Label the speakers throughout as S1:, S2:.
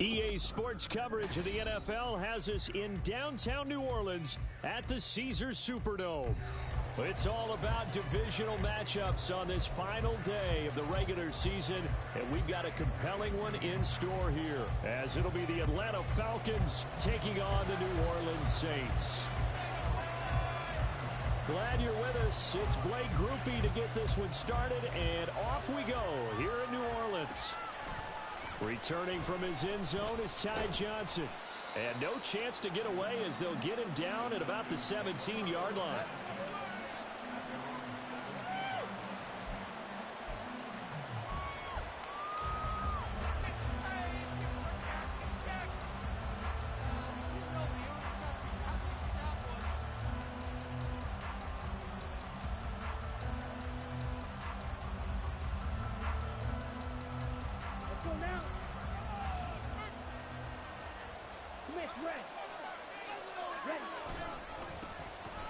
S1: EA Sports coverage of the NFL has us in downtown New Orleans at the Caesars Superdome. It's all about divisional matchups on this final day of the regular season, and we've got a compelling one in store here, as it'll be the Atlanta Falcons taking on the New Orleans Saints. Glad you're with us. It's Blake Groupie to get this one started, and off we go here in New Orleans. Returning from his end zone is Ty Johnson. And no chance to get away as they'll get him down at about the 17-yard line.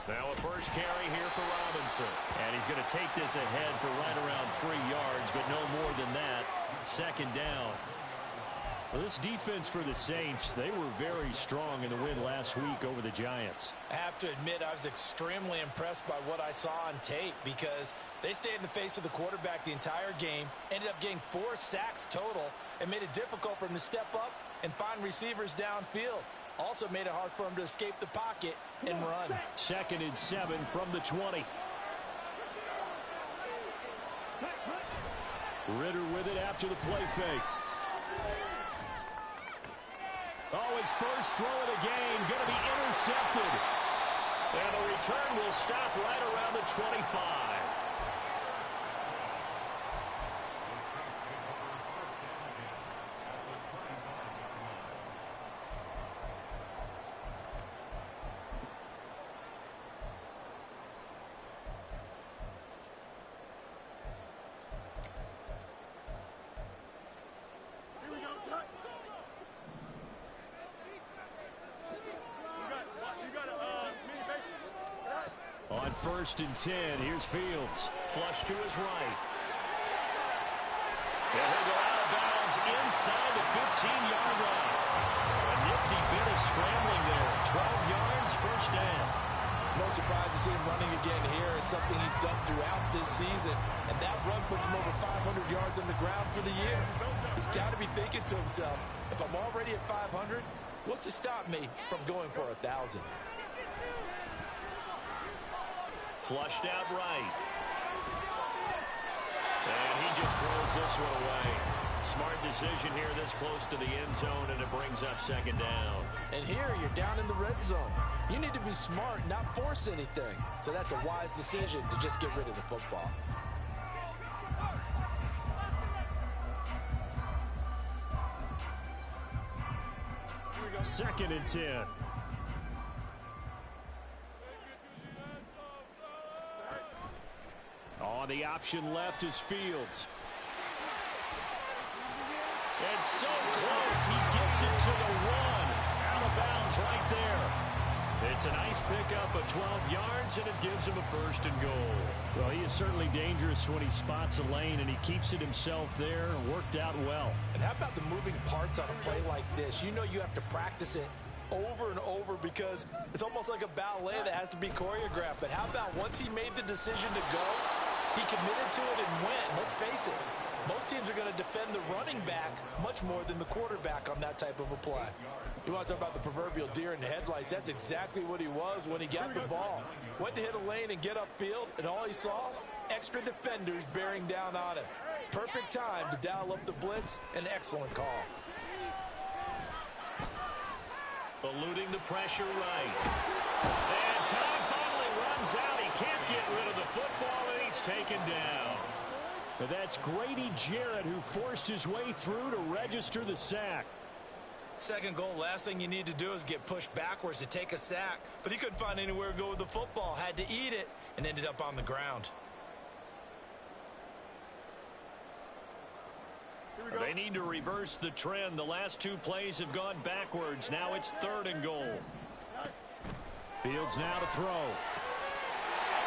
S2: Now a first carry here for Robinson. And he's going to take this ahead for right around 3 yards, but no more than that. Second down. Well, this defense for the Saints, they were very strong in the win last week over the Giants.
S3: I have to admit, I was extremely impressed by what I saw on tape because they stayed in the face of the quarterback the entire game, ended up getting 4 sacks total, and made it difficult for him to step up and find receivers downfield. Also made it hard for him to escape the pocket and run.
S1: 2nd and 7 from the 20. Ritter with it after the play fake. Oh, his first throw of the game going to be intercepted. And the return will stop right around the 25. On 1st and 10, here's Fields. Flush to his right. And he'll go out of bounds inside the 15-yard line. A nifty bit of scrambling there. 12 yards, first down.
S3: No surprise to see him running again here. It's something he's done throughout this season. And that run puts him over 500 yards on the ground for the year. He's got to be thinking to himself, if I'm already at 500, what's to stop me from going for 1,000?
S1: Flushed out right. And he just throws this one away. Smart decision here this close to the end zone, and it brings up 2nd down.
S3: And here you're down in the red zone. You need to be smart, not force anything. So that's a wise decision to just get rid of the football.
S1: Here we go. 2nd and 10. On the option left is Fields. And so close, he gets it to the 1. Out of bounds right there. It's a nice pickup of 12 yards, and it gives him a 1st and goal. Well, he is certainly dangerous when he spots a lane, and he keeps it himself there. Worked out well.
S3: And how about the moving parts on a play like this? You know you have to practice it over and over because it's almost like a ballet that has to be choreographed. But how about once he made the decision to go, he committed to it and went. Let's face it, most teams are going to defend the running back much more than the quarterback on that type of a play. You want to talk about the proverbial deer in the headlights. That's exactly what he was when he got the ball. Went to hit a lane and get upfield, and all he saw, extra defenders bearing down on him. Perfect time to dial up the blitz. An excellent call.
S1: Eluding the pressure right. And time finally runs out. He can't get rid of the football, and he's taken down. But that's Grady Jarrett who forced his way through to register the sack.
S3: 2nd goal, last thing you need to do is get pushed backwards to take a sack. But he couldn't find anywhere to go with the football. Had to eat it and ended up on the ground.
S1: They need to reverse the trend. The last 2 plays have gone backwards. Now it's 3rd and goal. Fields now to throw.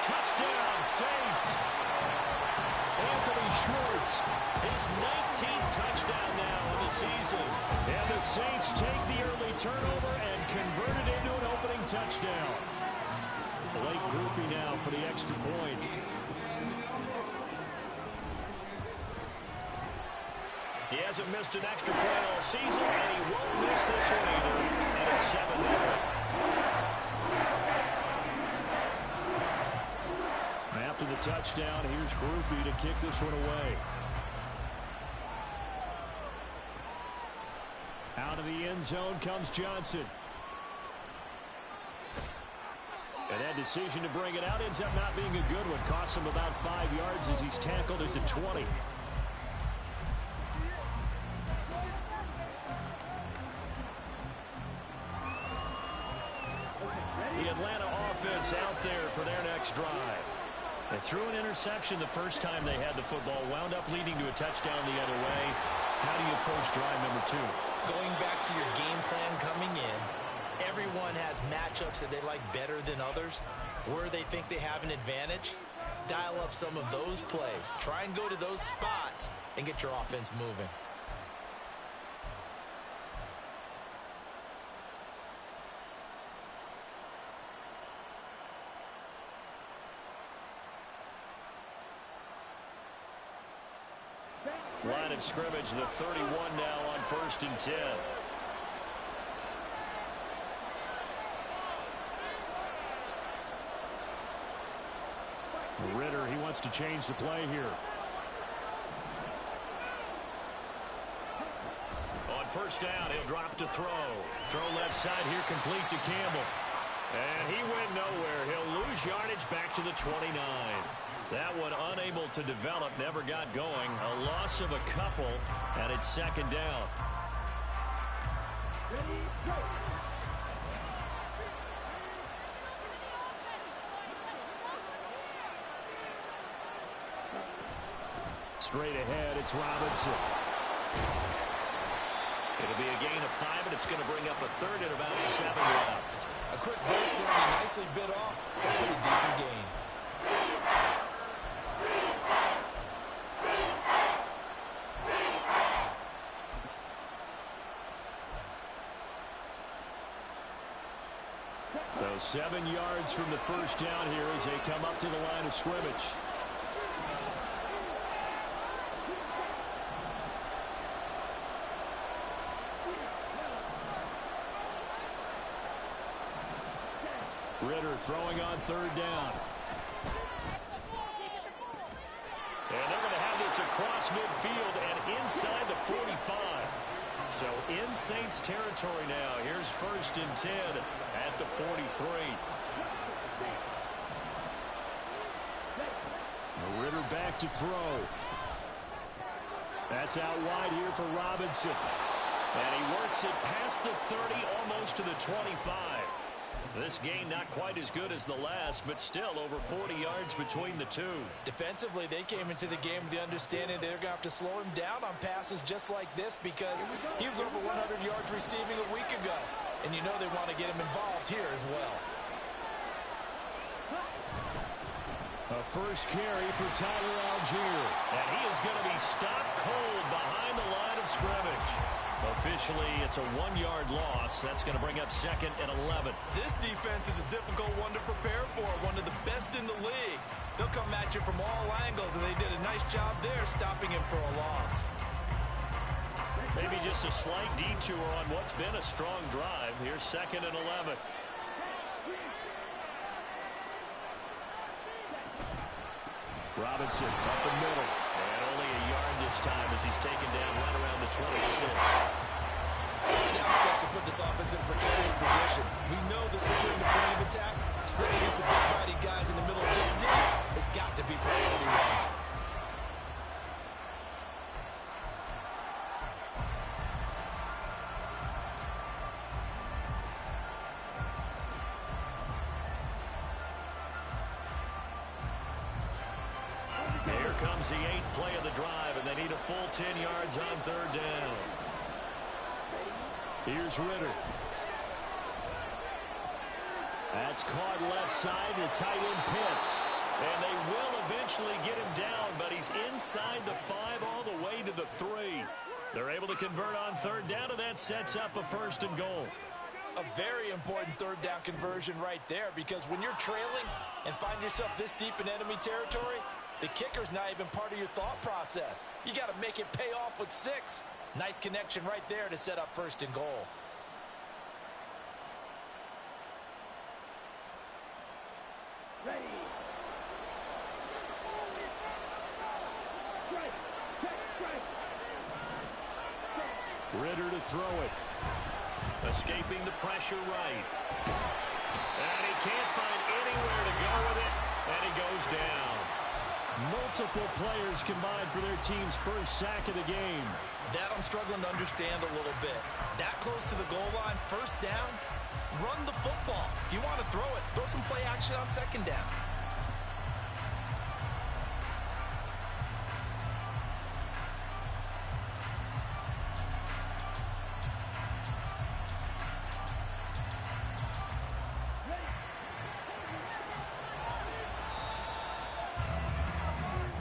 S1: Touchdown, Saints. Anthony Schwartz. His 19th touchdown now of the season. And the Saints take the early turnover and convert it into an opening touchdown. Blake Groupie now for the extra point. He hasn't missed an extra point all season, and he won't miss this one either. And it's 7-0. After the touchdown, here's Groupie to kick this one away. Out of the end zone comes Johnson. And that decision to bring it out ends up not being a good one. Costs him about 5 yards as he's tackled at the 20. The Atlanta offense out there for their next drive. They threw an interception the first time they had the football, wound up leading to a touchdown the other way. How do you approach drive number 2?
S3: Going back to your game plan coming in, everyone has matchups that they like better than others. Where they think they have an advantage, dial up some of those plays. Try and go to those spots and get your offense moving.
S1: Line of scrimmage, the 31 now on 1st and 10. Ritter, he wants to change the play here. On 1st down, he'll drop to throw. Throw left side here, complete to Campbell. And he went nowhere. He'll lose yardage back to the 29. That one unable to develop, never got going. A loss of a couple, and it's 2nd down.
S4: Ready, go.
S1: Straight ahead, it's Robinson. It'll be a gain of 5, and it's going to bring up a 3rd and about 7 left.
S3: A quick burst there, and he nicely bit off. A pretty decent gain.
S1: So 7 yards from the 1st down here as they come up to the line of scrimmage. Ritter throwing on 3rd down. And they're going to have this across midfield and inside the 45. So in Saints territory now. Here's 1st and 10 at the 43. Ritter back to throw. That's out wide here for Robinson. And he works it past the 30, almost to the 25. This game not quite as good as the last, but still over 40 yards between the two.
S3: Defensively, they came into the game with the understanding they're going to have to slow him down on passes just like this because he was over 100 yards receiving a week ago. And you know they want to get him involved here as well.
S1: A 1st carry for Tyler Algier. And he is going to be stopped cold behind the line of scrimmage. Officially, it's a 1-yard loss. That's going to bring up 2nd and 11.
S3: This defense is a difficult one to prepare for, one of the best in the league. They'll come at you from all angles, and they did a nice job there stopping him for a loss.
S1: Maybe just a slight detour on what's been a strong drive. Here's 2nd and 11. Robinson up the middle. And only a yard this time as he's taken down right around the 26.
S3: Now steps to put this offense in a precarious position. We know this securing the point of attack, especially against the big body guys in the middle of this team, has got to be priority 1.
S1: Comes the 8th play of the drive, and they need a full 10 yards on 3rd down. Here's Ritter. That's caught left side. The tight end Pitts.
S2: And they will eventually get him down, but he's inside the 5 all the way to the 3. They're able to convert on third down, and that sets up a 1st and goal.
S3: A very important third down conversion right there, because when you're trailing and find yourself this deep in enemy territory, the kicker's not even part of your thought process. You got to make it pay off with 6. Nice connection right there to set up 1st and goal.
S1: Ritter to throw it.
S2: Escaping the pressure right. And he can't find anywhere to go with it, and he goes down.
S1: Multiple players combined for their team's first sack of the game.
S3: That I'm struggling to understand a little bit. That close to the goal line, 1st down, run the football. If you want to throw it, throw some play action on 2nd down.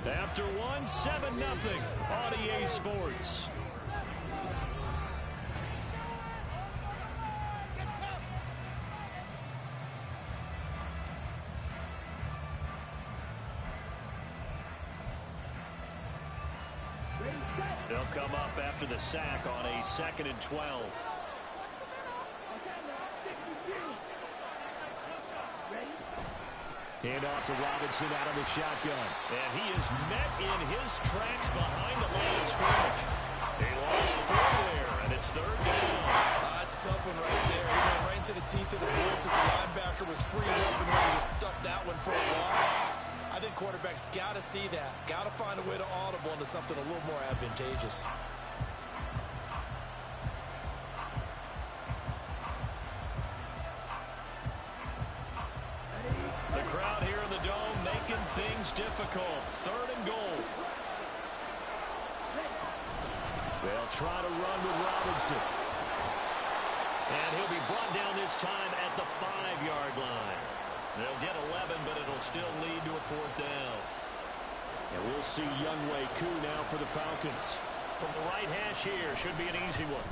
S1: After 7-0 on EA Sports.
S2: They'll come up after the sack on a 2nd and 12.
S1: Hand off to Robinson out of the shotgun.
S2: And he is met in his tracks behind the line of scrimmage. He lost 4 there, and it's 3rd down.
S3: That's a tough one right there. He went right into the teeth of the blitz as the linebacker was freed up and ready to stuff that one for a loss. I think quarterbacks got to see that. Got to find a way to audible into something a little more advantageous.
S2: The crowd here in the Dome making things difficult. 3rd and goal.
S1: They'll try to run with Robinson.
S2: And he'll be brought down this time at the 5-yard line. They'll get 11, but it'll still lead to a 4th down.
S1: And we'll see Younghoe Koo now for the Falcons.
S2: From the right hash here, should be an easy one.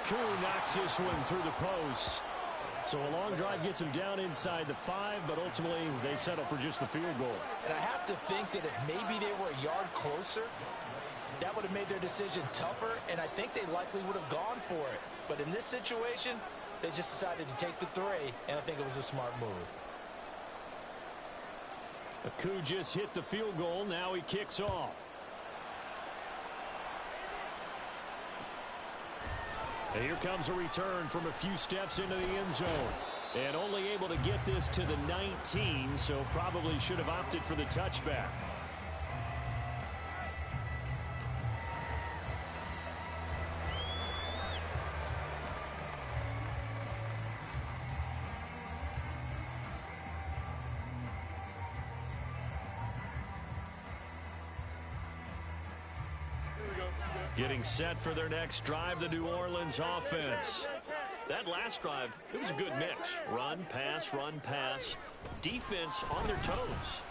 S1: Koo knocks this one through the post. So a long drive gets him down inside the 5, but ultimately they settle for just the field goal.
S3: And I have to think that if maybe they were a yard closer, that would have made their decision tougher, and I think they likely would have gone for it. But in this situation, they just decided to take the 3, and I think it was a smart move.
S1: Koo just hit the field goal. Now he kicks off. And here comes a return from a few steps into the end zone. And only able to get this to the 19, so probably should have opted for the touchback.
S2: Getting set for their next drive, the New Orleans offense. That last drive, it was a good mix. Run, pass, defense on their toes.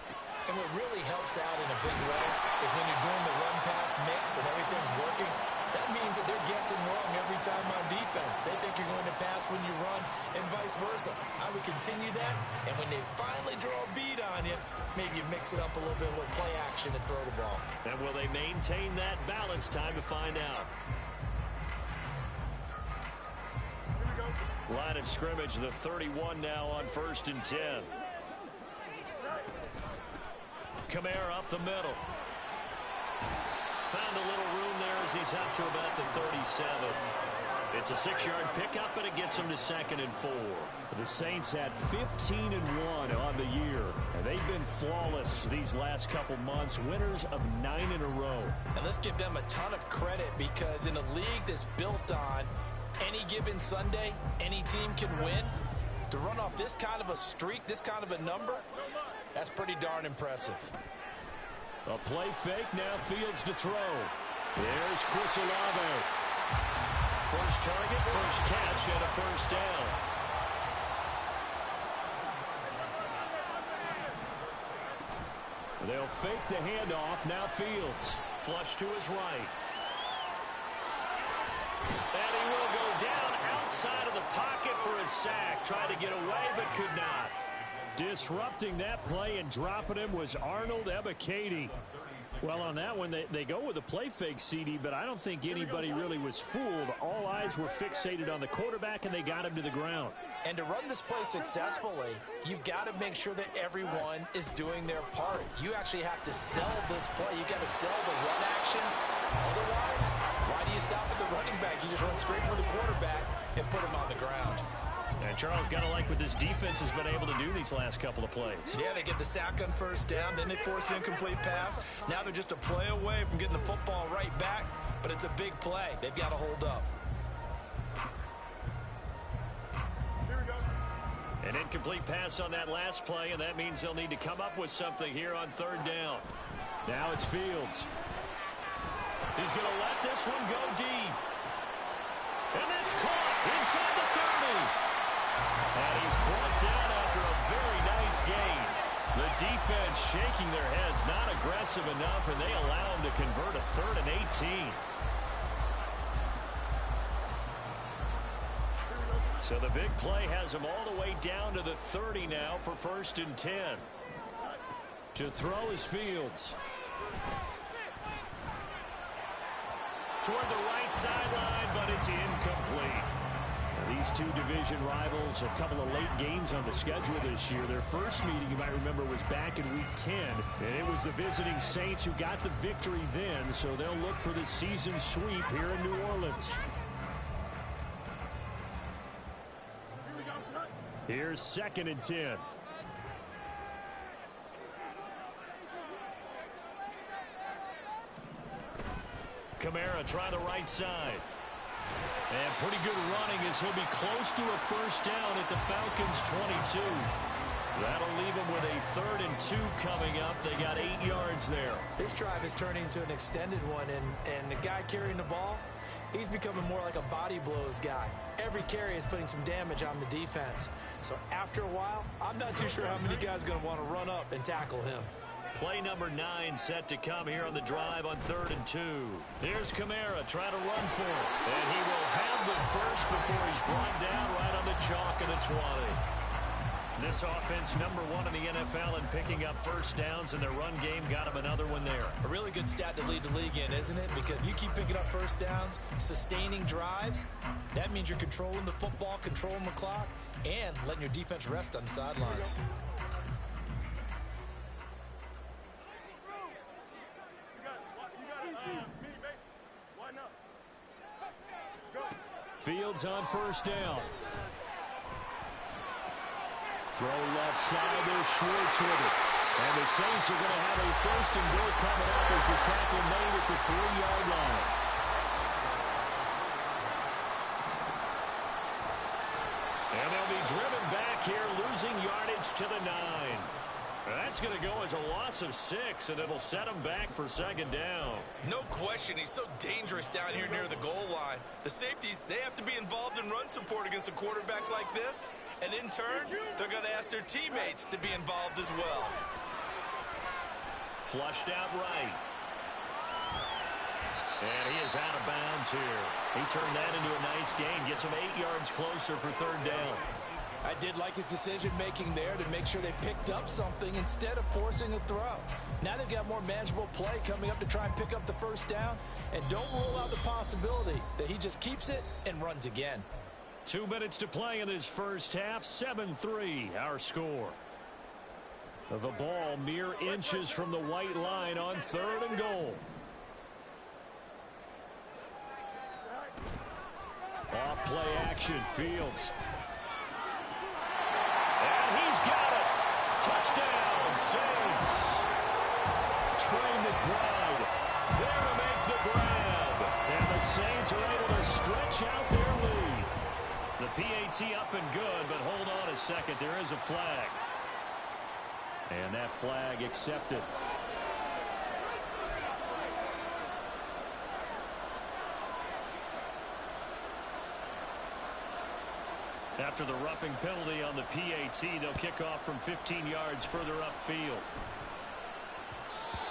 S3: And what really helps out in a big way is when you're doing the run-pass mix and everything's working, that means that they're guessing wrong every time on defense. They think you're going to pass when you run and vice versa. I would continue that, and when they finally draw a bead on you, maybe you mix it up a little bit, a little play action and throw the ball.
S2: And will they maintain that balance? Time to find out. Line of scrimmage, the 31 now on 1st and 10. Kamara up the middle. Found a little room there as he's up to about the 37. It's a 6-yard pickup, and it gets him to 2nd and 4.
S1: The Saints had 15-1 on the year, and they've been flawless these last couple months, winners of 9 in a row.
S3: And let's give them a ton of credit, because in a league that's built on any given Sunday, any team can win. To run off this kind of a streak, this kind of a number, that's pretty darn impressive.
S1: A play fake, now Fields to throw. There's Chris Olave.
S2: First target, first catch, and a 1st down.
S1: They'll fake the handoff. Now Fields.
S2: Flush to his right. And he will go down outside of the pocket for a sack. Tried to get away, but could not.
S1: Disrupting that play and dropping him was Arnold Ebiketie. Well, on that one, they go with a play fake, CD, but I don't think anybody really was fooled. All eyes were fixated on the quarterback, and they got him to the ground.
S3: And to run this play successfully, you've got to make sure that everyone is doing their part. You actually have to sell this play. You've got to sell the run action. Otherwise, why do you stop at the running back? You just run straight for the quarterback and put him on the ground.
S2: And Charles, got to like what this defense has been able to do these last couple of plays.
S3: Yeah, they get the sack on first down, then they force an incomplete pass. Now they're just a play away from getting the football right back, but it's a big play. They've got to hold up.
S2: An incomplete pass on that last play, and that means they'll need to come up with something here on third down.
S1: Now it's Fields.
S2: He's going to let this one go deep. And that's caught inside the 30. And he's brought down after a very nice gain. The defense shaking their heads, not aggressive enough, and they allow him to convert a 3rd and 18. So the big play has him all the way down to the 30 now for 1st and 10.
S1: To throw is Fields.
S2: Toward the right sideline, but it's incomplete.
S1: These two division rivals, a couple of late games on the schedule this year. Their first meeting, you might remember, was back in Week 10. And it was the visiting Saints who got the victory then, so they'll look for the season sweep here in New Orleans. Here's 2nd and 10.
S2: Kamara try the right side. And pretty good running as he'll be close to a 1st down at the Falcons' 22. That'll leave them with a 3rd and 2 coming up. They got 8 yards there.
S3: This drive is turning into an extended one, and the guy carrying the ball, he's becoming more like a body blows guy. Every carry is putting some damage on the defense. So after a while, I'm not too sure how many guys are going to want to run up and tackle him.
S2: Play number 9 set to come here on the drive on 3rd and 2. Here's Kamara trying to run for it. And he will have the first before he's brought down right on the chalk of the 20. This offense, number 1 in the NFL in picking up 1st downs, and their run game got him another one there.
S3: A really good stat to lead the league in, isn't it? Because you keep picking up 1st downs, sustaining drives, that means you're controlling the football, controlling the clock, and letting your defense rest on the sidelines.
S1: Fields on 1st down. Throw left side, there's Schwartz with it. And the Saints are going to have a 1st and goal coming up as the tackle made at the 3-yard line.
S2: And they'll be driven back here, losing yardage to the 9. That's going to go as a loss of 6, and it'll set him back for 2nd down.
S3: No question, he's so dangerous down here near the goal line. The safeties, they have to be involved in run support against a quarterback like this. And in turn, they're going to ask their teammates to be involved as well.
S2: Flushed out right. And he is out of bounds here. He turned that into a nice gain. Gets him 8 yards closer for 3rd down.
S3: I did like his decision-making there to make sure they picked up something instead of forcing a throw. Now they've got more manageable play coming up to try and pick up the 1st down. And don't rule out the possibility that he just keeps it and runs again.
S2: 2 minutes to play in this first half. 7-3 our score.
S1: The ball mere inches from the white line on 3rd and goal. Off play action. Fields.
S2: And he's got it. Touchdown, Saints.
S1: Trey McBride there to make the grab. And the Saints are able to stretch out their lead.
S2: The PAT up and good, but hold on a second. There is a flag.
S1: And that flag accepted.
S2: After the roughing penalty on the PAT, they'll kick off from 15 yards further upfield.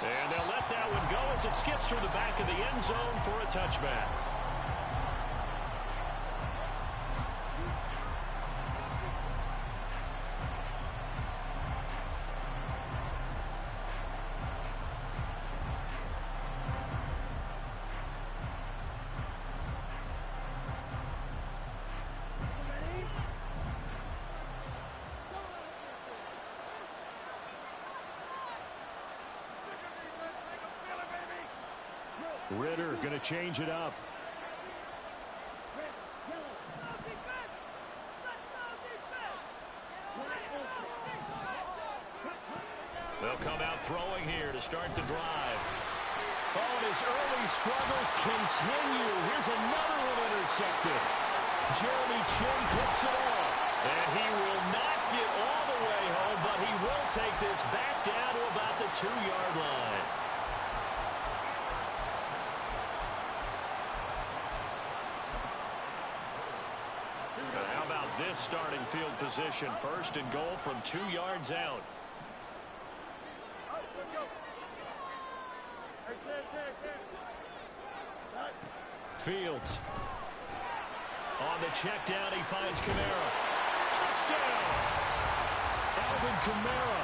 S2: And they'll let that one go as it skips through the back of the end zone for a touchback. Ritter going to change it up. They'll come out throwing here to start the drive.
S1: Oh, and his early struggles continue. Here's another one intercepted. Jeremy Chin picks it off.
S2: And he will not get all the way home, but he will take this back down to about the 2-yard line. How about this starting field position? First and goal from 2 yards out.
S1: Fields.
S2: On the check down, he finds Kamara. Touchdown!
S1: Alvin Kamara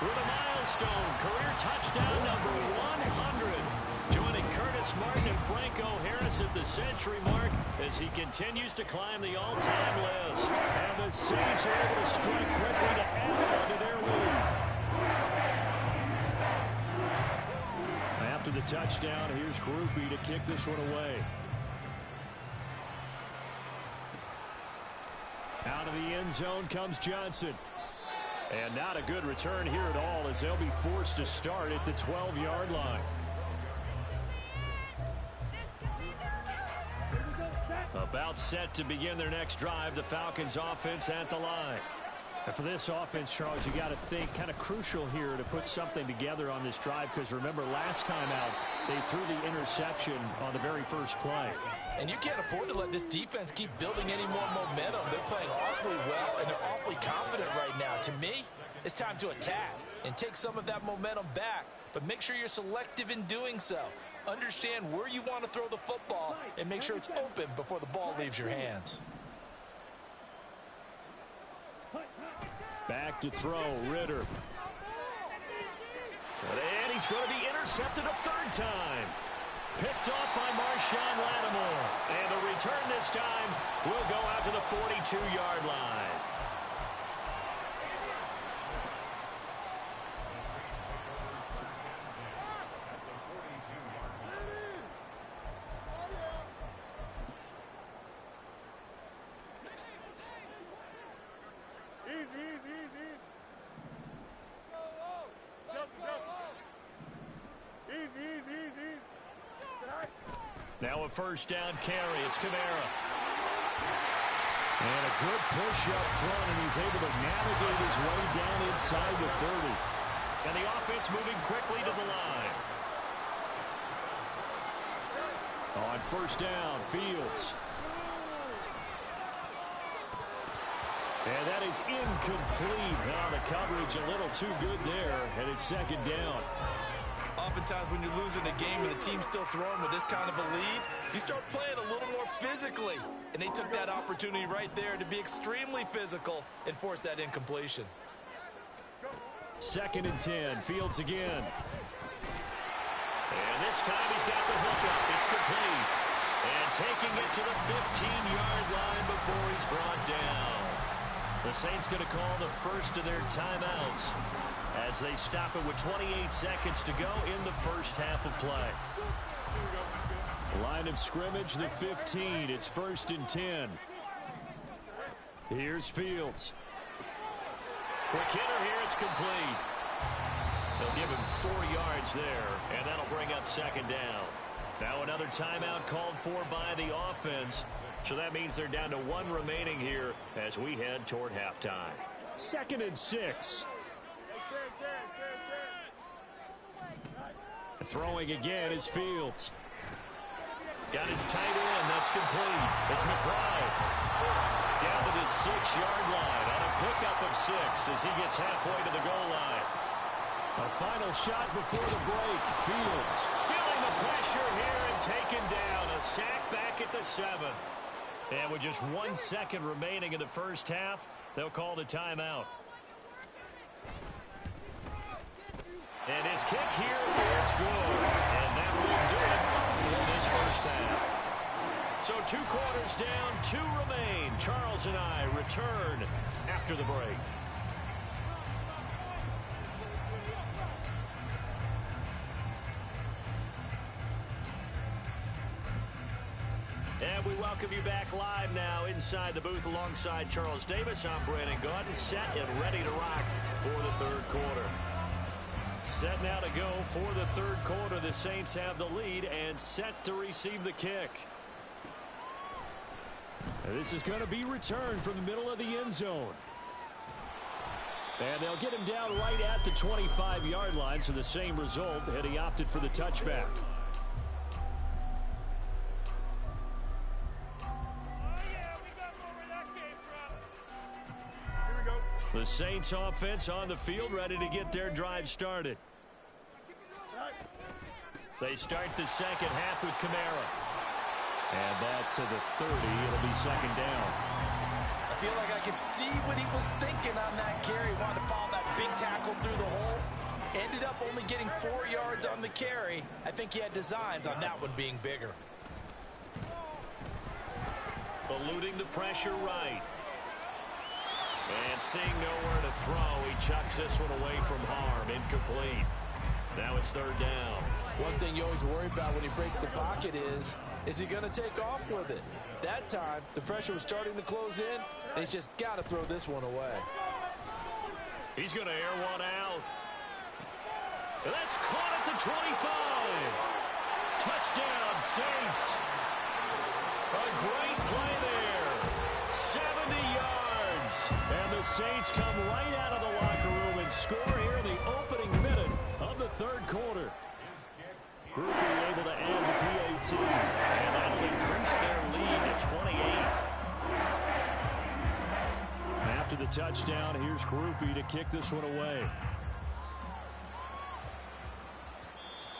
S2: with a milestone. Career touchdown number 100. Joining Curtis Martin and Franco Harris at the century mark as he continues to climb the all-time list.
S1: And the Saints are able to strike quickly to add on to their lead. After the touchdown, here's Groupie to kick this one away. Out of the end zone comes Johnson. And not a good return here at all as they'll be forced to start at the 12-yard line.
S2: About set to begin their next drive, the Falcons offense at the line.
S1: And for this offense, Charles, you got to think kind of crucial here to put something together on this drive because remember last time out they threw the interception on the very first play.
S3: And you can't afford to let this defense keep building any more momentum. They're playing awfully well, and they're awfully confident right now. To me, it's time to attack and take some of that momentum back. But make sure you're selective in doing so. Understand where you want to throw the football and make sure it's open before the ball leaves your hands.
S1: Back to throw, Ritter.
S2: And he's going to be intercepted a third time. Picked off by Marshawn Lattimore. And the return this time will go out to the 42-yard line. Now a first down carry. It's Kamara.
S1: And a good push up front, and he's able to navigate his way down inside the 30.
S2: And the offense moving quickly to the line.
S1: On first down, Fields. And that is incomplete. Now the coverage a little too good there, and it's second down.
S3: Oftentimes when you're losing a game and the team's still throwing with this kind of a lead, you start playing a little more physically. And they took that opportunity right there to be extremely physical and force that incompletion.
S1: Second and 10, Fields again.
S2: And this time he's got the hookup. It's complete. And taking it to the 15-yard line before he's brought down. The Saints going to call the first of their timeouts as they stop it with 28 seconds to go in the first half of play.
S1: Line of scrimmage, the 15. It's first and 10. Here's Fields.
S2: Quick hitter here. It's complete. They'll give him 4 yards there, and that'll bring up second down. Now another timeout called for by the offense. So that means they're down to 1 remaining here as we head toward halftime.
S1: Second and 6. Throwing again is Fields.
S2: Got his tight end. That's complete. It's McBride. Down to the 6-yard line on a pickup of 6 as he gets halfway to the goal line.
S1: A final shot before the break. Fields.
S2: Feeling the pressure here and taken down. A sack back at the 7. And with just 1 second remaining in the first half, they'll call the timeout. And his kick here is good. And that will do it for this first half. So 2 quarters down, 2 remain. Charles and I return after the break. And we welcome you back live now inside the booth alongside Charles Davis. I'm Brandon Gaudin, set and ready to rock for the third quarter. Set now to go for the third quarter. The Saints have the lead and set to receive the kick.
S1: And this is going to be returned from the middle of the end zone. And they'll get him down right at the 25-yard line, so the same result, and he opted for the touchback. The Saints offense on the field, ready to get their drive started. They start the second half with Kamara. And that to the 30. It'll be second down.
S3: I feel like I could see what he was thinking on that carry. Wanted to follow that big tackle through the hole. Ended up only getting 4 yards on the carry. I think he had designs on that one being bigger.
S2: Eluding the pressure right. And seeing nowhere to throw, he chucks this one away from harm. Incomplete. Now it's third down.
S3: One thing you always worry about when he breaks the pocket is he going to take off with it? That time, the pressure was starting to close in, and he's just got to throw this one away.
S2: He's going to air one out. And that's caught at the 25. Touchdown, Saints. A great play there. 70 yards.
S1: And the Saints come right out of the locker room and score here in the opening minute of the third quarter. Groupie able to add the PAT. And that'll increase their lead to 28. After the touchdown, here's Groupie to kick this one away.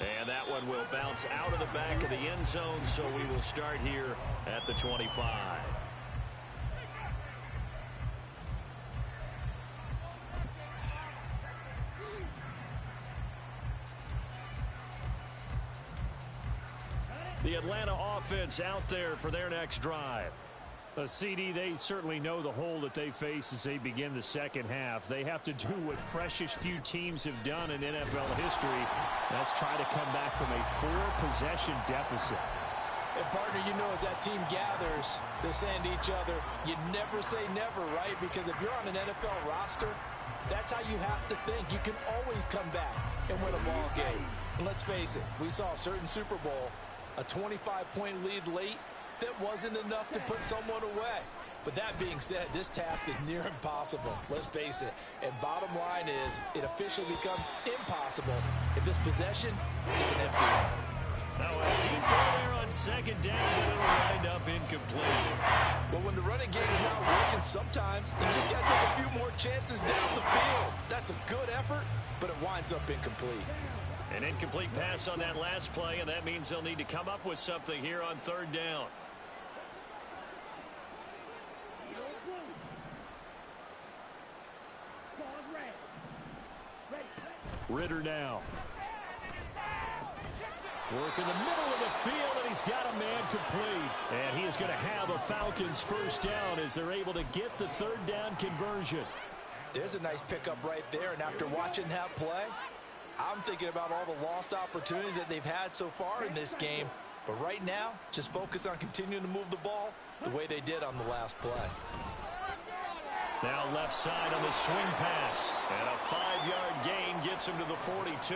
S2: And that one will bounce out of the back of the end zone, so we will start here at the 25. The Atlanta offense out there for their next drive.
S1: CD, they certainly know the hole that they face as they begin the second half. They have to do what precious few teams have done in NFL history. That's try to come back from a 4-possession deficit.
S3: And partner, you know, as that team gathers, they're saying to each other, you never say never, right? Because if you're on an NFL roster, that's how you have to think. You can always come back and win a ball game. And let's face it, we saw a certain Super Bowl, a 25-point lead late, that wasn't enough to put someone away. But that being said, this task is near impossible. Let's face it. And bottom line is, it officially becomes impossible if this possession is an empty one.
S2: Now a deep ball there on second down, but it'll wind up incomplete.
S3: But when the running game's not working, sometimes you just got to take a few more chances down the field. That's a good effort, but it winds up incomplete.
S2: An incomplete pass on that last play, and that means they'll need to come up with something here on third down.
S1: Ritter now. Work in the middle of the field, and he's got a man complete. And he is going to have a Falcons first down as they're able to get the third down conversion.
S3: There's a nice pickup right there, and after watching that play, I'm thinking about all the lost opportunities that they've had so far in this game. But right now, just focus on continuing to move the ball the way they did on the last play.
S2: Now left side on the swing pass. And a 5-yard gain gets him to the 42.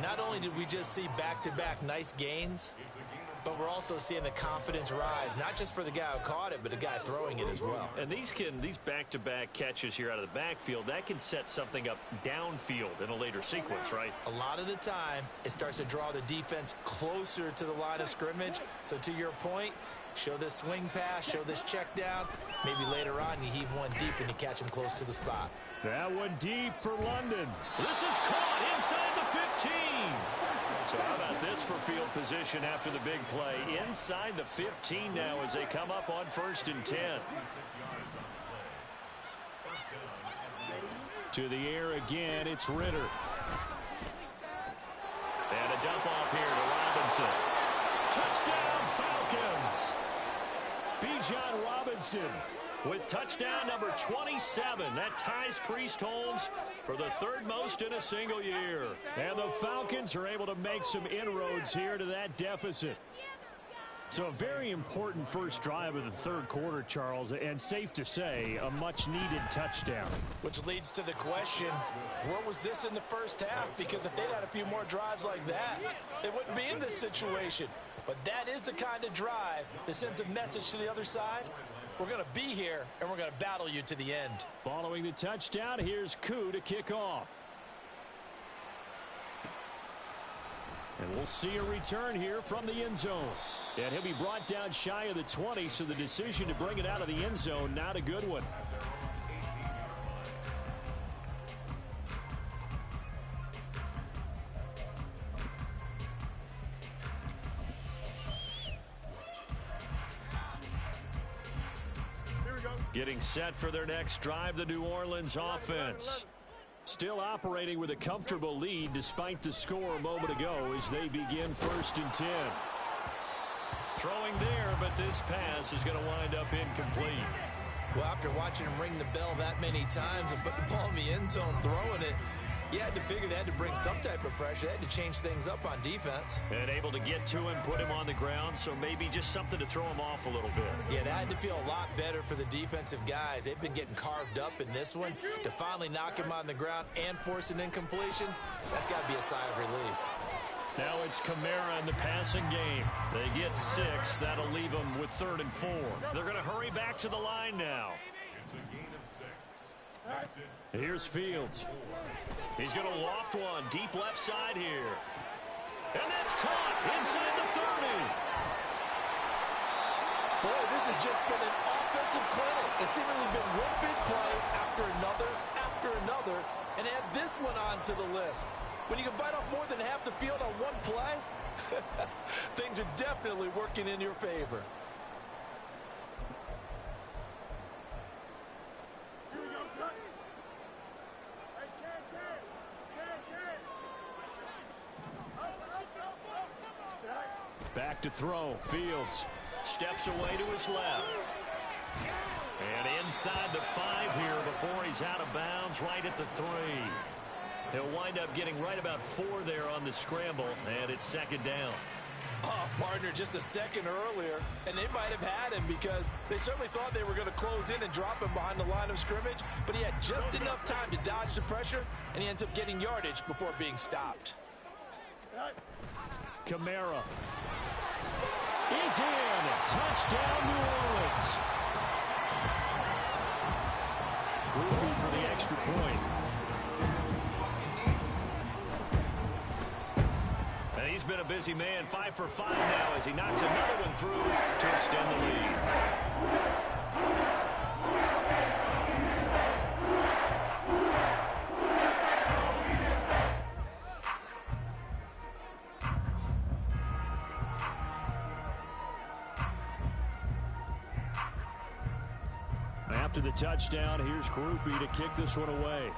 S3: Not only did we just see back-to-back nice gains, but we're also seeing the confidence rise, not just for the guy who caught it, but the guy throwing it as well.
S2: And these back-to-back catches here out of the backfield, that can set something up downfield in a later sequence, right?
S3: A lot of the time, it starts to draw the defense closer to the line of scrimmage. So to your point, Show this swing pass, show this check down. Maybe later on you heave one deep and you catch him close to the spot.
S1: That one deep for London.
S2: This is caught inside the 15. So how about this for field position after the big play? Inside the 15 now as they come up on 1st and 10.
S1: To the air again, it's Ritter.
S2: And a dump off here to Robinson. Touchdown, Falcons!
S1: Bijan Robinson
S2: with touchdown number 27. That ties Priest Holmes for the 3rd most in a single year.
S1: And the Falcons are able to make some inroads here to that deficit. So a very important first drive of the 3rd quarter, Charles, and safe to say, a much-needed touchdown.
S3: Which leads to the question, where was this in the first half? Because if they'd had a few more drives like that, they wouldn't be in this situation. But that is the kind of drive that sends a message to the other side. We're going to be here, and we're going to battle you to the end.
S1: Following the touchdown, here's Koo to kick off. And we'll see a return here from the end zone. And he'll be brought down shy of the 20, so the decision to bring it out of the end zone, not a good one.
S2: Getting set for their next drive, the New Orleans offense.
S1: Still operating with a comfortable lead despite the score a moment ago as they begin 1st and 10.
S2: Throwing there, but this pass is going to wind up incomplete.
S3: Well, after watching him ring the bell that many times and put the ball in the end zone throwing it, you had to figure they had to bring some type of pressure. They had to change things up on defense.
S2: And able to get to him, put him on the ground, so maybe just something to throw him off a little bit.
S3: Yeah, that had to feel a lot better for the defensive guys. They've been getting carved up in this one. To finally knock him on the ground and force an incompletion, that's got to be a sigh of relief.
S2: Now it's Kamara in the passing game. They get 6. That'll leave them with 3rd and 4. They're going to hurry back to the line now.
S4: It's a gain of 6.
S1: Here's Fields.
S2: He's going to loft one deep left side here. And that's caught inside the 30.
S3: Boy, this has just been an offensive clinic. It's seemingly been one big play after another, and add this one onto the list. When you can bite off more than half the field on one play, things are definitely working in your favor.
S1: Back to throw. Fields
S2: steps away to his left. And inside the 5 here before he's out of bounds, right at the 3. He'll wind up getting right about 4 there on the scramble, and it's 2nd down.
S3: Oh, partner, just a second earlier, and they might have had him because they certainly thought they were going to close in and drop him behind the line of scrimmage, but he had just enough time to dodge the pressure, and he ends up getting yardage before being stopped.
S1: Kamara is in. Touchdown, New Orleans. Groovy for the extra point.
S2: And he's been a busy man, 5 for 5 now as he knocks another one through to extend the lead.
S1: After the touchdown, here's Groupie to kick this one away.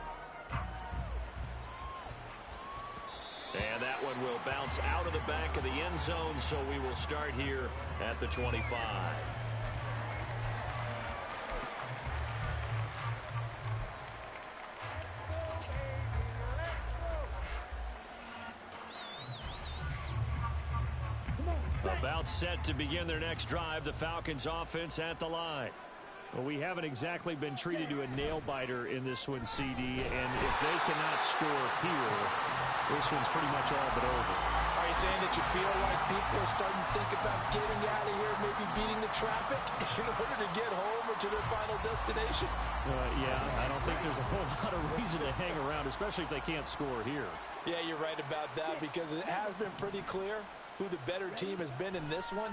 S2: And that one will bounce out of the back of the end zone, so we will start here at the 25. About set to begin their next drive, the Falcons offense at the line.
S1: Well, we haven't exactly been treated to a nail-biter in this one, CD, and if they cannot score here, this one's pretty much all but over.
S3: Are you saying that you feel like people are starting to think about getting out of here, maybe beating the traffic in order to get home or to their final destination?
S1: Yeah, I don't think there's a whole lot of reason to hang around, especially if they can't score here.
S3: Yeah, you're right about that because it has been pretty clear. who the better team has been in this one.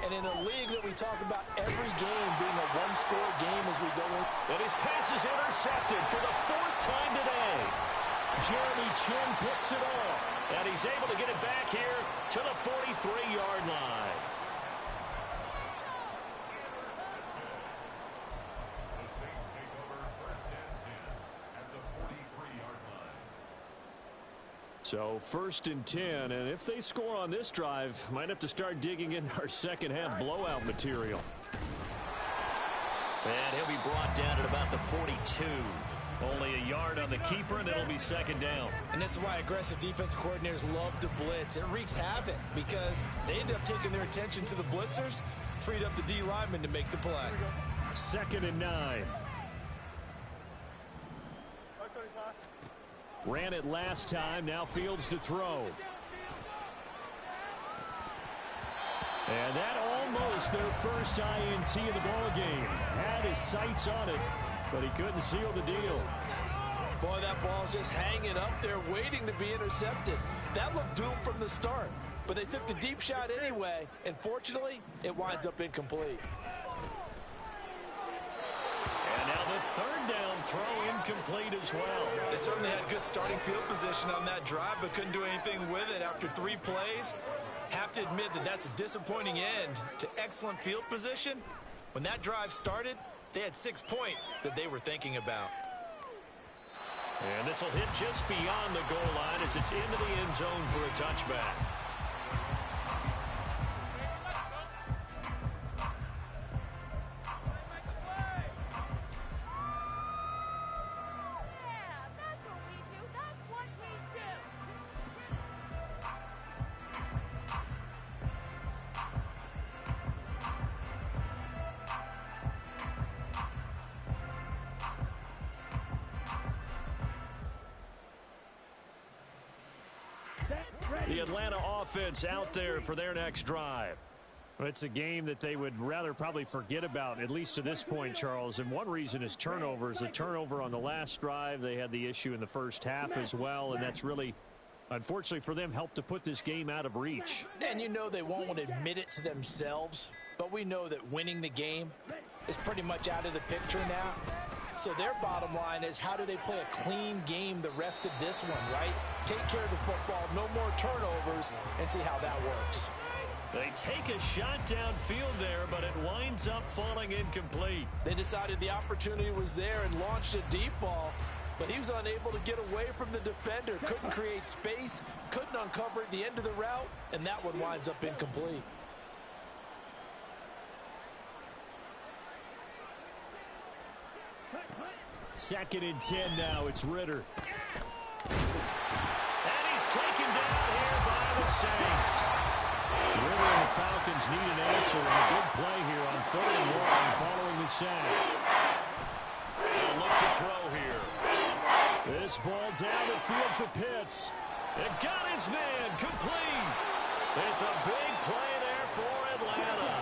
S3: And in a league that we talk about every game being a one-score game as we go in.
S2: And his pass is intercepted for the 4th time today. Jeremy Chin picks it off. And he's able to get it back here to the 43-yard line.
S4: The Saints take over 1st and 10 at the 43-yard line.
S1: So 1st and 10, and if they score on this drive, might have to start digging in our second half blowout material.
S2: And he'll be brought down at about the 42. Only a yard on the keeper, and it'll be 2nd down.
S3: And this is why aggressive defense coordinators love to blitz. It wreaks havoc because they end up taking their attention to the blitzers, freed up the D lineman to make the play.
S1: 2nd and 9. Ran it last time, now Fields to throw. And that almost their first INT in the ball game. Had his sights on it, but he couldn't seal the deal.
S3: Boy, that ball's just hanging up there waiting to be intercepted. That looked doomed from the start, but they took the deep shot anyway, and fortunately, it winds up incomplete.
S2: And now the 3rd down throw incomplete as well.
S3: They certainly had good starting field position on that drive, but couldn't do anything with it after 3 plays. Have to admit that that's a disappointing end to excellent field position. When that drive started, they had 6 points that they were thinking about.
S2: And this will hit just beyond the goal line as it's into the end zone for a touchback. The Atlanta offense out there for their next drive.
S1: It's a game that they would rather probably forget about, at least to this point, Charles. And one reason is turnovers. The turnover on the last drive, they had the issue in the first half as well, and that's really, unfortunately for them, helped to put this game out of reach.
S3: And you know they won't admit it to themselves, but we know that winning the game is pretty much out of the picture now. So their bottom line is, how do they play a clean game the rest of this one, right? Take care of the football, no more turnovers, and see how that works.
S2: They take a shot downfield there, but it winds up falling incomplete.
S3: They decided the opportunity was there and launched a deep ball, but he was unable to get away from the defender, couldn't create space, couldn't uncover at the end of the route, and that one winds up incomplete.
S1: Second and 10 now. It's Ritter.
S2: And he's taken down here by the Saints.
S1: Ritter and the Falcons need an answer, and a big play here on 3rd and 1 following the sack.
S2: They'll look to throw here.
S1: This ball down the field for Pitts.
S2: It got his man complete. It's a big play there for Atlanta.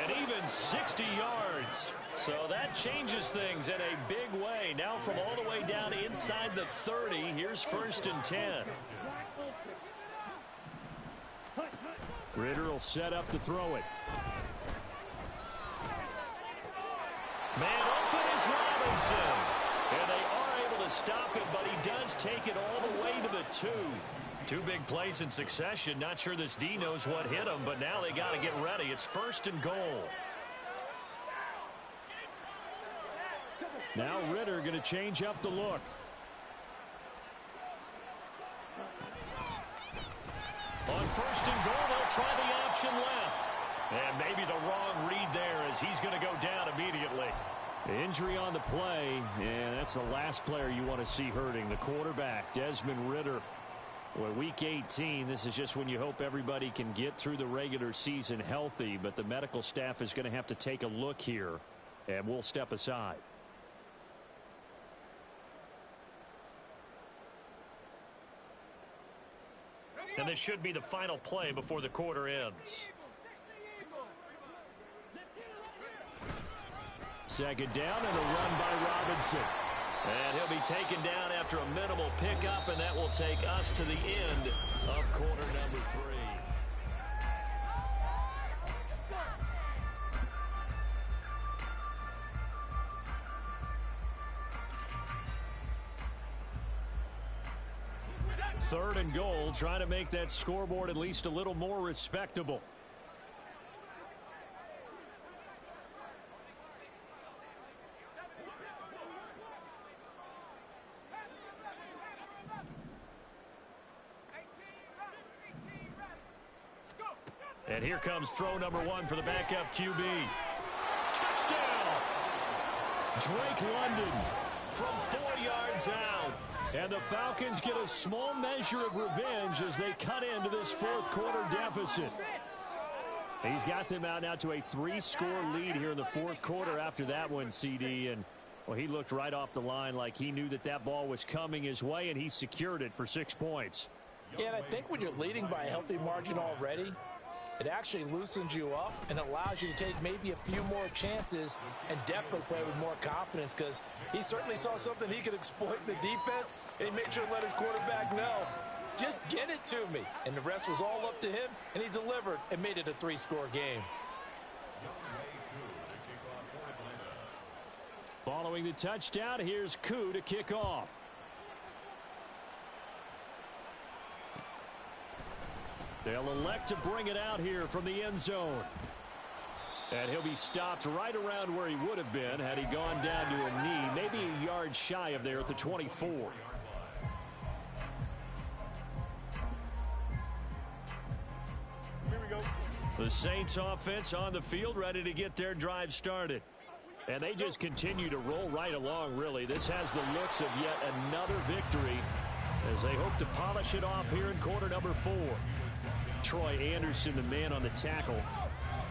S2: And even 60 yards. So that changes things in a big way. Now from all the way down inside the 30, here's 1st and 10.
S1: Ritter will set up to throw it.
S2: Man open is Robinson. And they are able to stop it, but he does take it all the way to the 2. 2 big plays in succession. Not sure this D knows what hit him, but now they got to get ready. It's 1st and goal.
S1: Now Ritter going to change up the look.
S2: On 1st and goal, they'll try the option left. And maybe the wrong read there as he's going to go down immediately.
S1: Injury on the play, and that's the last player you want to see hurting. The quarterback, Desmond Ritter. Well, week 18, this is just when you hope everybody can get through the regular season healthy, but the medical staff is going to have to take a look here, and we'll step aside.
S2: And this should be the final play before the quarter ends.
S1: 2nd down and a run by Robinson.
S2: And he'll be taken down after a minimal pickup, and that will take us to the end of quarter number 3.
S1: 3rd and goal, trying to make that scoreboard at least a little more respectable. And here comes throw number 1 for the backup QB. Touchdown! Drake London from 4 yards out. And the Falcons get a small measure of revenge as they cut into this 4th quarter deficit. He's got them out now to a 3-score lead here in the 4th quarter after that one, CD. And, well, he looked right off the line like he knew that that ball was coming his way, and he secured it for 6 points.
S3: Yeah, and I think when you're leading by a healthy margin already, it actually loosens you up and allows you to take maybe a few more chances and definitely play with more confidence, because he certainly saw something he could exploit in the defense, and he made sure to let his quarterback know, just get it to me. And the rest was all up to him, and he delivered and made it a 3-score game.
S1: Following the touchdown, here's Koo to kick off. They'll elect to bring it out here from the end zone. And he'll be stopped right around where he would have been had he gone down to a knee, maybe a yard shy of there at the 24.
S4: Here we go.
S1: The Saints offense on the field, ready to get their drive started. And they just continue to roll right along, really. This has the looks of yet another victory as they hope to polish it off here in quarter number 4. Troy Anderson, the man on the tackle.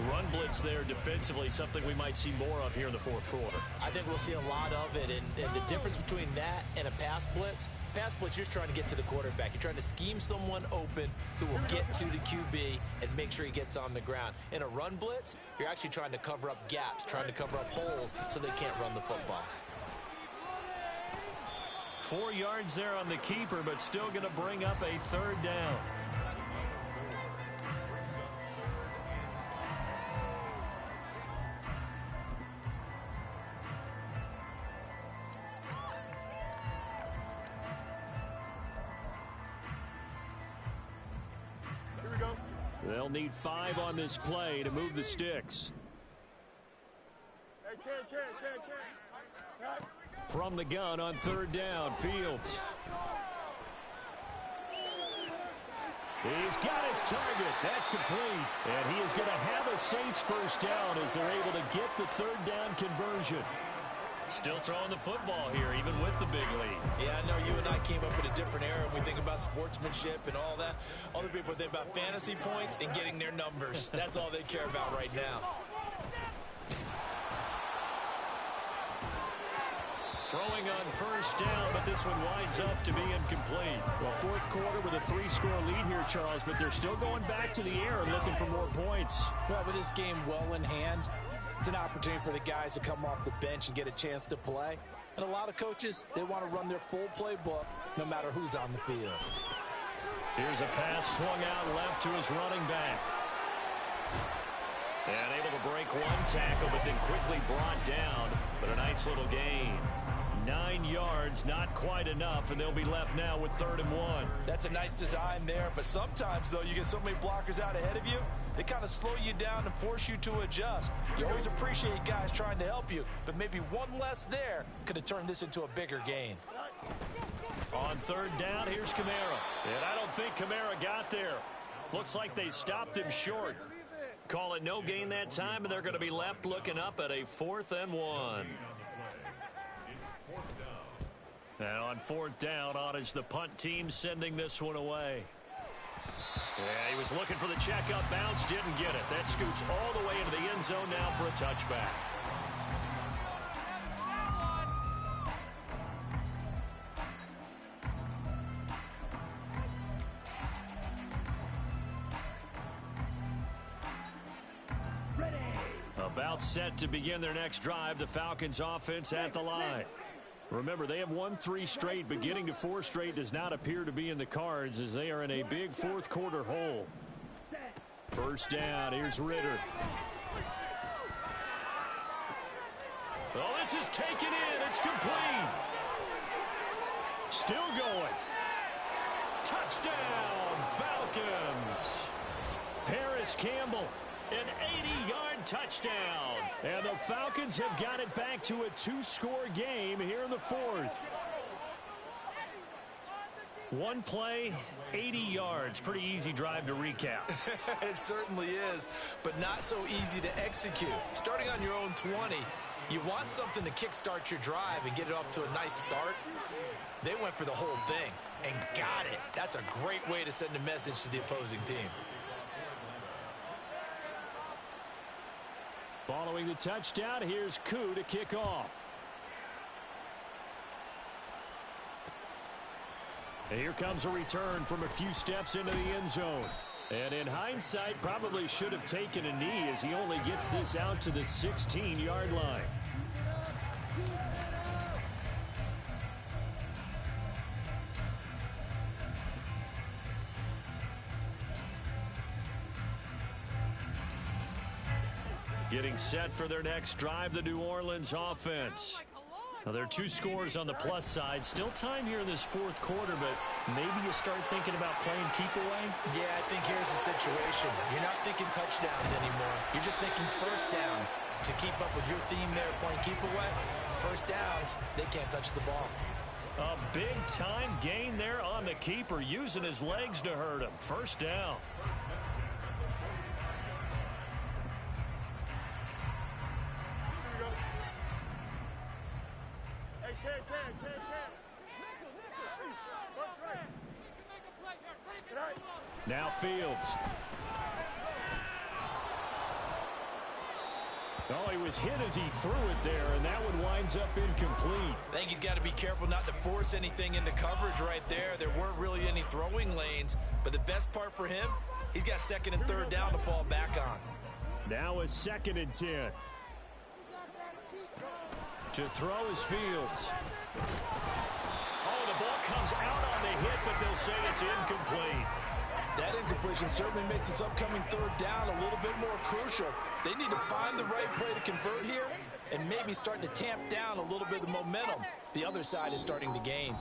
S1: Run blitz there defensively, something we might see more of here in the 4th quarter.
S3: I think we'll see a lot of it, and the difference between that and a pass blitz, you're just trying to get to the quarterback. You're trying to scheme someone open who will get to the QB and make sure he gets on the ground. In a run blitz, you're actually trying to cover up gaps, trying to cover up holes so they can't run the football.
S1: 4 yards there on the keeper, but still going to bring up a 3rd down. They'll need 5 on this play to move the sticks. From the gun on 3rd down, Fields. He's got his target. That's complete. And he is going to have a Saints 1st down as they're able to get the 3rd down conversion. Still throwing the football here, even with the big lead.
S3: Yeah, I know you and I came up in a different era when we think about sportsmanship and all that. Other people think about fantasy points and getting their numbers. That's all they care about right now.
S1: Throwing on 1st down, but this one winds up to be incomplete. Well, 4th quarter with a 3-score lead here, Charles, but they're still going back to the air and looking for more points.
S3: Well, with this game well in hand, it's an opportunity for the guys to come off the bench and get a chance to play. And a lot of coaches, they want to run their full playbook no matter who's on the field.
S1: Here's a pass swung out left to his running back. And able to break one tackle, but then quickly brought down. But a nice little gain. 9 yards, not quite enough, and they'll be left now with 3rd and 1.
S3: That's a nice design there, but sometimes, though, you get so many blockers out ahead of you, they kind of slow you down and force you to adjust. You always appreciate guys trying to help you, but maybe one less there could have turned this into a bigger gain.
S1: On 3rd down, here's Kamara. And I don't think Kamara got there. Looks like they stopped him short. Call it no gain that time, and they're going to be left looking up at a 4th and 1. Now on 4th down, on is the punt team sending this one away. Yeah, he was looking for the checkup bounce, didn't get it. That scoots all the way into the end zone now for a touchback. About set to begin their next drive, the Falcons offense at the line. Remember, they have won 3 straight, but getting to 4 straight does not appear to be in the cards as they are in a big 4th quarter hole. 1st down, here's Ritter. Oh, this is taken in. It's complete. Still going.
S2: Touchdown, Falcons! Paris Campbell, an 80-yard touchdown.
S1: And the Falcons have got it back to a two-score game here in the fourth.
S2: One play, 80 yards. Pretty easy drive to recap.
S3: It certainly is, but not so easy to execute. Starting on your own 20, you want something to kickstart your drive and get it off to a nice start. They went for the whole thing and got it. That's a great way to send a message to the opposing team.
S1: Following the touchdown, here's Koo to kick off. And here comes a return from a few steps into the end zone. And in hindsight, probably should have taken a knee as he only gets this out to the 16-yard line. Getting set for their next drive, the New Orleans offense. Now, there are two scores on the plus side. Still time here in this fourth quarter, but maybe you start thinking about playing keep away?
S3: Yeah, I think here's the situation. You're not thinking touchdowns anymore. You're just thinking first downs. To keep up with your theme there, playing keep away, first downs, they can't touch the ball.
S2: A big-time gain there on the keeper, using his legs to hurt him. First down.
S1: Now Fields. Oh, he was hit as he threw it there, and that one winds up incomplete.
S3: I think he's got to be careful not to force anything into coverage right there. There weren't really any throwing lanes, but the best part for him, he's got second and third down to fall back on.
S1: Now a 2nd and 10. To throw is Fields.
S2: Oh, the ball comes out on the hit, but they'll say it's incomplete.
S3: That incompletion certainly makes this upcoming third down a little bit more crucial. They need to find the right play to convert here and maybe start to tamp down a little bit of the momentum the other side is starting to gain.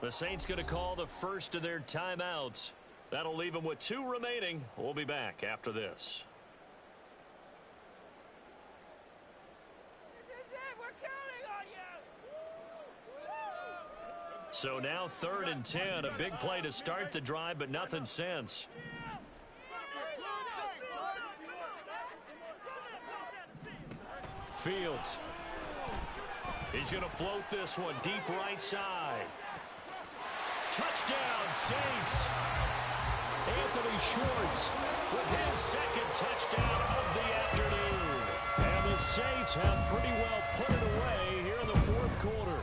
S2: The Saints going to call the first of their timeouts. That'll leave them with 2 remaining. We'll be back after this. So now 3rd and 10, a big play to start the drive, but nothing since.
S1: Fields.
S2: He's going to float this one deep right side. Touchdown, Saints.
S1: Anthony Schwartz
S2: With his 2nd touchdown of the afternoon.
S1: and the Saints have pretty well put it away here in the fourth quarter.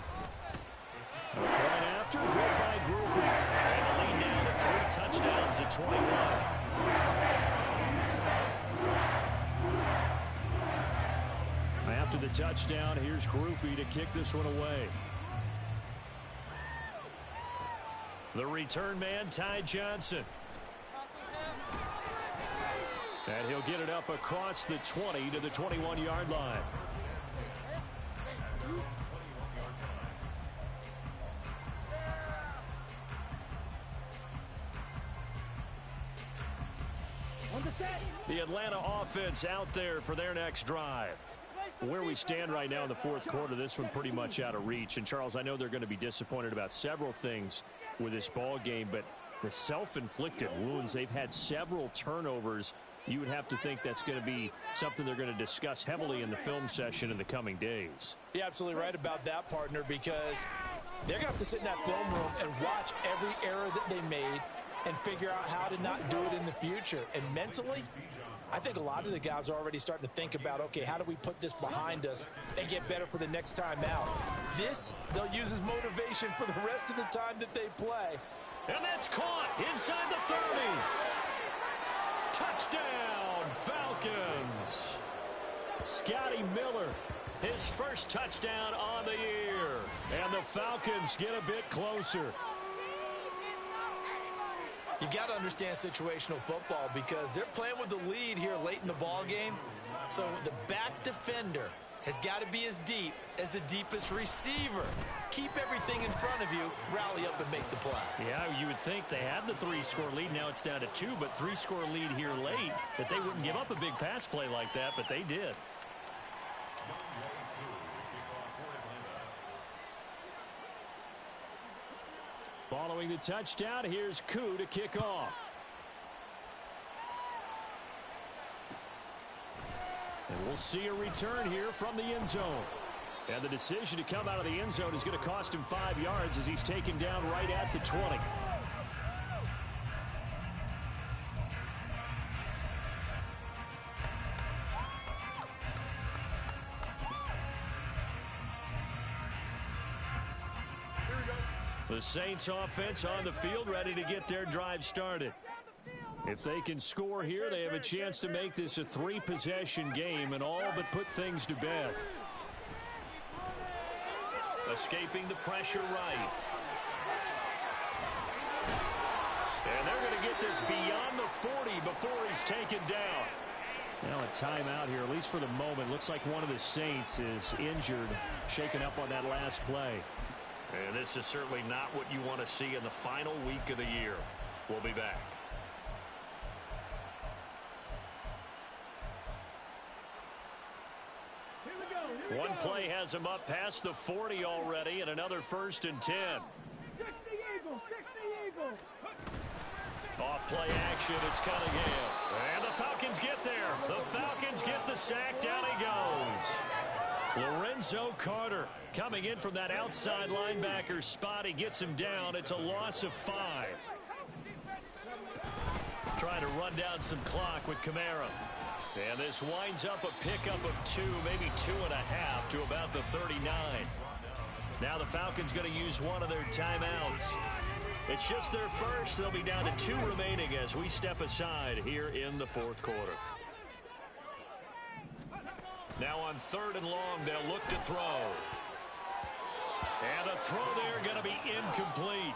S1: Right after, good by grouping.
S2: And the lead now to 3 touchdowns at 21.
S1: After the touchdown, here's Groupie to kick this one away.
S2: The return man, Ty Johnson.
S1: And he'll get it up across the 20 to the 21-yard line. The Atlanta offense out there for their next drive. Where we stand right now in the fourth quarter, this one pretty much out of reach. And, Charles, I know they're going to be disappointed about several things with this ball game, but the self-inflicted wounds, they've had several turnovers. You would have to think that's going to be something they're going to discuss heavily in the film session in the coming days.
S3: You're absolutely right about that, partner, because they're going to have to sit in that film room and watch every error that they made and figure out how to not do it in the future. And mentally, I think a lot of the guys are already starting to think about, okay, how do we put this behind us and get better for the next time out? This, they'll use as motivation for the rest of the time that they play.
S2: And that's caught inside the 30. Touchdown, Falcons.
S1: Scotty Miller,
S2: His first touchdown on the year.
S1: and the Falcons get a bit closer.
S3: You've got to understand situational football because they're playing with the lead here late in the ball game. So the back defender has got to be as deep as the deepest receiver. keep everything in front of you, rally up and make the play.
S2: Yeah, you would think they had the 3-score lead. Now it's down to 2, but 3-score lead here late, that they wouldn't give up a big pass play like that, but they did.
S1: Following the touchdown, here's Koo to kick off. And we'll see a return here from the end zone. And the decision to come out of the end zone is going to cost him 5 yards as he's taken down right at the 20. The Saints offense on the field, ready to get their drive started. If they can score here, they have a chance to make this a 3-possession game and all but put things to bed.
S2: Escaping the pressure right. And they're going to get this beyond the 40 before he's taken down.
S1: Now a timeout here, at least for the moment. Looks like one of the Saints is injured, shaken up on that last play.
S2: And this is certainly not what you want to see in the final week of the year. We'll be back. One play has him up past the 40 already, and another 1st and 10. Off play action, it's Cunningham. And the Falcons get there. The Falcons get the sack. Down he goes. Lorenzo Carter coming in from that outside linebacker spot. He gets him down. It's a loss of 5. Trying to run down some clock with Kamara. And this winds up a pickup of 2, maybe 2.5 to about the 39. Now the Falcons going to use one of their timeouts. It's just their first. They'll be down to 2 remaining as we step aside here in the 4th quarter. Now on 3rd and long, they'll look to throw. And the throw there going to be incomplete.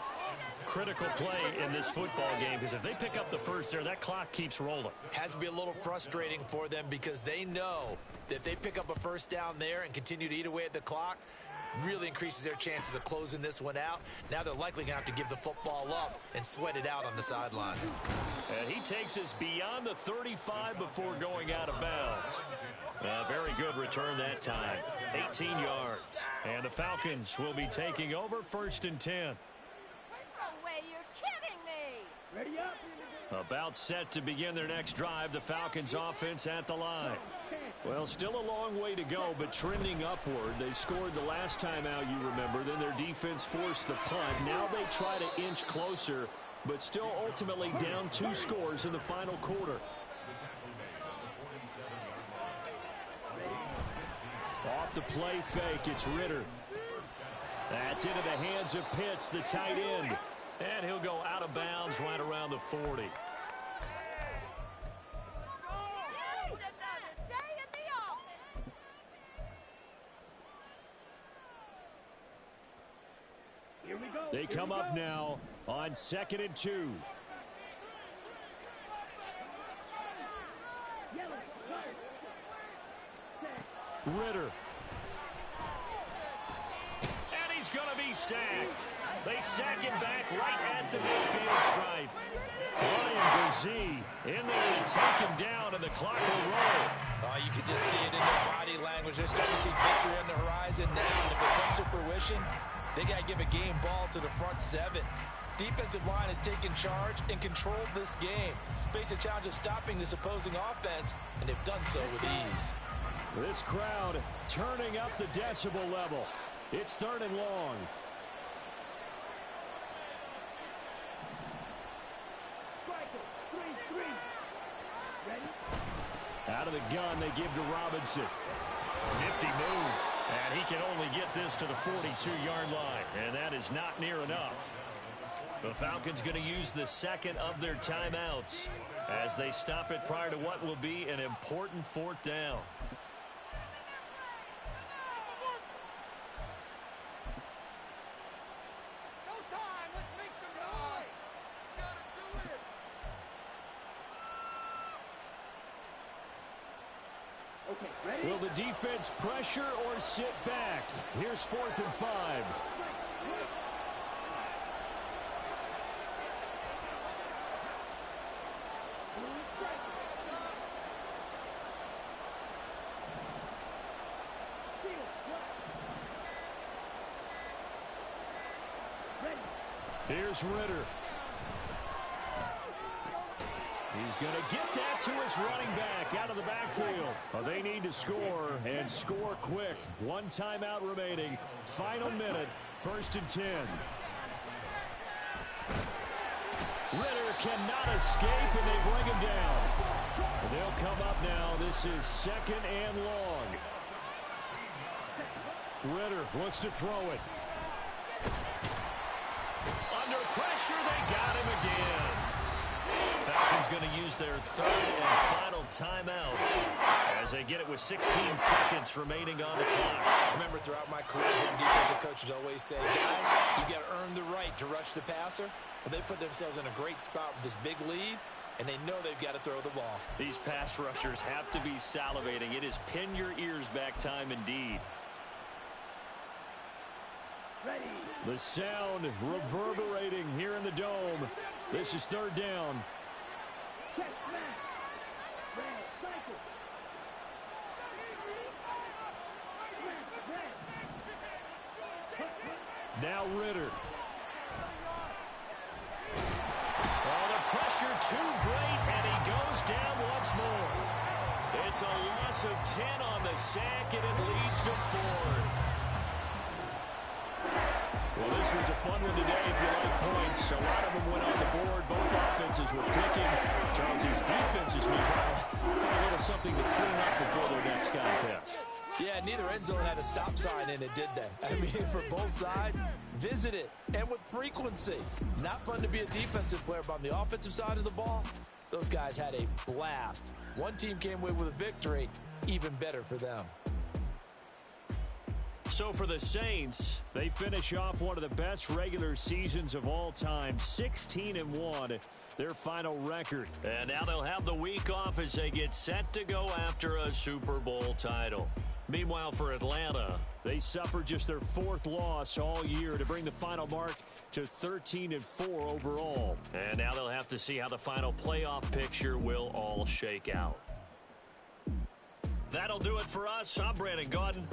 S2: Critical play in this football game, because if they pick up the first there, that clock keeps rolling.
S3: Has to be a little frustrating for them because they know that if they pick up a first down there and continue to eat away at the clock, really increases their chances of closing this one out. Now they're likely going to have to give the football up and sweat it out on the sideline.
S2: And he takes us beyond the 35 before going out of bounds. A very good return that time. 18 yards. And the Falcons will be taking over 1st and 10. About set to begin their next drive. The Falcons offense at the line. Well, still a long way to go, but trending upward. They scored the last time out, you remember. Then their defense forced the punt. Now they try to inch closer, but still ultimately down 2 scores in the final quarter. Off the play fake, it's Ritter. That's into the hands of Pitts, the tight end. And he'll go out of bounds right around the 40. They come up now on 2nd and 2. Ritter. And he's going to be sacked. They sack him back right at the midfield stripe. Brian Brzee in there to take him down, and the clock will roll.
S3: You can just see it in their body language. They're starting to see victory on the horizon now. And if it comes to fruition, they got to give a game ball to the front 7. Defensive line has taken charge and controlled this game. Face a challenge of stopping this opposing offense, and they've done so with ease.
S1: This crowd turning up the decibel level. It's 3rd and long. Out of the gun, they give to Robinson.
S2: Nifty move. And he can only get this to the 42-yard line. And that is not near enough. The Falcons going to use the 2nd of their timeouts as they stop it prior to what will be an important 4th down.
S1: Will the defense pressure or sit back? Here's 4th and 5. Here's Ritter. He's going to get that to his running back out of the backfield. Well, they need to score, and score quick. One timeout remaining. Final minute, 1st and 10. Ritter cannot escape, and they bring him down. They'll come up now. This is 2nd and long. Ritter looks to throw it. Under pressure, they got him again. Falcons going to use their 3rd and final timeout as they get it with 16 seconds remaining on the clock.
S3: Remember, throughout my career, defensive coaches always say, guys, you got to earn the right to rush the passer. But they put themselves in a great spot with this big lead, and they know they've got to throw the ball.
S2: These pass rushers have to be salivating. It is pin your ears back time indeed.
S1: The sound reverberating here in the dome. This is 3rd down. Now Ritter.
S2: Oh, the pressure too great, and he goes down once more. It's a loss of 10 on the sack, and it leads to 4th.
S1: Well, this was a fun one today if you like points. A lot of them went on the board. Both offenses were clicking. Charles's defenses, meanwhile, a little something to clean up before their next contest.
S3: Yeah, neither end zone had a stop sign in it, did they? I mean, for both sides, visit it, and with frequency. Not fun to be a defensive player, but on the offensive side of the ball, those guys had a blast. One team came away with a victory, even better for them.
S1: So for the Saints, they finish off one of the best regular seasons of all time, 16-1, their final record.
S2: And now they'll have the week off as they get set to go after a Super Bowl title. Meanwhile, for Atlanta,
S1: they suffered just their 4th loss all year to bring the final mark to 13-4 overall.
S2: And now they'll have to see how the final playoff picture will all shake out. That'll do it for us. I'm Brandon Gaudin.